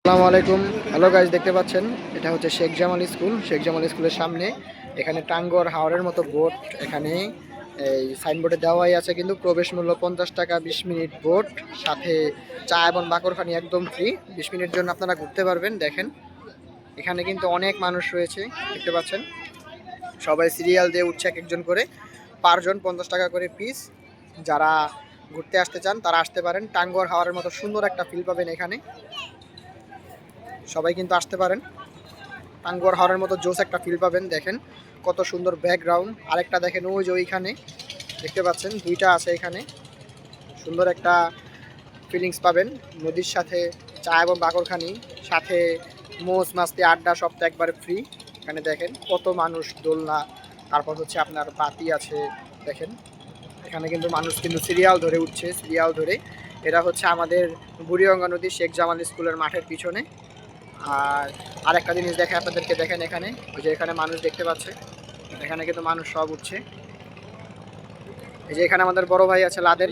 আসসালামু আলাইকুম। Hello guys, দেখতে পাচ্ছেন এটা হচ্ছে শেখ জামাল স্কুল। শেখ জামাল স্কুলের সামনে এখানে টাঙ্গর হাওরের মতো বোট এখানে এই সাইনবোর্ডে দেওয়াই আছে, কিন্তু প্রবেশ মূল্য 50 টাকা, 20 মিনিট বোট, সাথে চা এবং বাকরখানি একদম ফ্রি। 20 মিনিট জন্য আপনারা ঘুরতে পারবেন। দেখেন এখানে কিন্তু অনেক মানুষ রয়েছে, দেখতে পাচ্ছেন সবাই সিরিয়াল দিয়ে উঠছে এক একজন করে, পারজন 50 টাকা করে পিস। যারা ঘুরতে আসতে চান তারা আসতে পারেন। টাঙ্গর হাওরের মতো সুন্দর একটা ফিল পাবেন এখানে, সবাই কিন্তু আসতে পারেন। টাঙ্গুয়ার হাওরের মতো জোস একটা ফিল পাবেন। দেখেন কত সুন্দর ব্যাকগ্রাউন্ড। আরেকটা দেখেন ওই যে ওইখানে দেখতে পাচ্ছেন, দুইটা আছে এখানে, সুন্দর একটা ফিলিংস পাবেন নদীর সাথে, চা এবং বাকরখানি, সাথে মোজ মাস্তি আড্ডা, সবটা একবারে ফ্রি। এখানে দেখেন কত মানুষ, দোলনা, তারপর হচ্ছে আপনার বাতি আছে। দেখেন এখানে কিন্তু মানুষ কিন্তু সিরিয়াল ধরে উঠছে, সিরিয়াল ধরে। এটা হচ্ছে আমাদের বুড়িগঙ্গা নদী শেখ জামাল স্কুলের মাঠের পিছনে। আর আরেকটা জিনিস দেখে আপনাদেরকে, দেখেন এখানে ওই যে এখানে মানুষ দেখতে পাচ্ছে, এখানে কিন্তু মানুষ সব উঠছে। এই যে এখানে আমাদের বড় ভাই আছে লাদেন।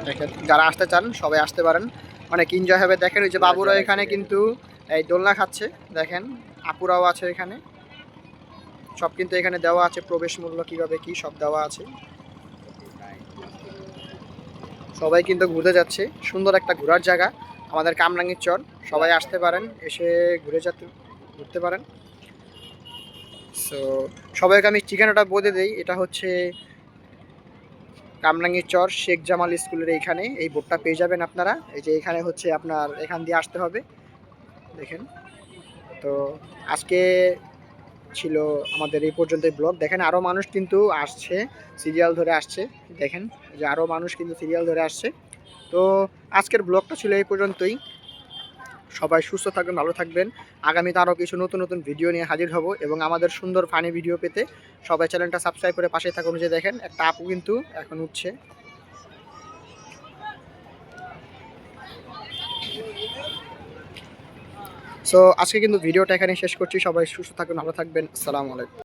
দেখেন যারা আসতে চান সবাই আসতে পারেন, অনেক এনজয় হবে। দেখেন ওই যে বাবুরা এখানে কিন্তু এই দোলনা খাচ্ছে। দেখেন আপুরাও আছে এখানে, সব কিন্তু এখানে দেওয়া আছে, প্রবেশ মূল্য কিভাবে কি সব দেওয়া আছে। সবাই কিন্তু ঘুরতে যাচ্ছে, সুন্দর একটা ঘোরার জায়গা আমাদের কামরাঙ্গীর চর। সবাই আসতে পারেন, এসে ঘুরতে পারেন। সো সবাইকে আমি ঠিকানাটা বলে দিই, এটা হচ্ছে কামরাঙ্গীর চর শেখ জামাল স্কুলের এইখানে। এই বোর্ডটা পেয়ে যাবেন আপনারা। এই যে এখানে হচ্ছে আপনার এখান দিয়ে আসতে হবে। দেখেন তো আজকে ছিল আমাদের এই পর্যন্তই ব্লগ। দেখেন আরও মানুষ কিন্তু আসছে, সিরিয়াল ধরে আসছে। দেখেন যে আরও মানুষ কিন্তু সিরিয়াল ধরে আসছে। তো আজকের ব্লগটা ছিল এই পর্যন্তই। সবাই সুস্থ থাকবেন, ভালো থাকবেন। আগামীতে আরও কিছু নতুন নতুন ভিডিও নিয়ে হাজির হব, এবং আমাদের সুন্দর ফানি ভিডিও পেতে সবাই চ্যানেলটা সাবস্ক্রাইব করে পাশে থাকুন। যে দেখেন একটা আপু কিন্তু এখন উঠছে। সো আজকে কিন্তু ভিডিওটা এখানে শেষ করছি। সবাই সুস্থ থাকবেন, ভালো থাকবেন। আসসালামু আলাইকুম।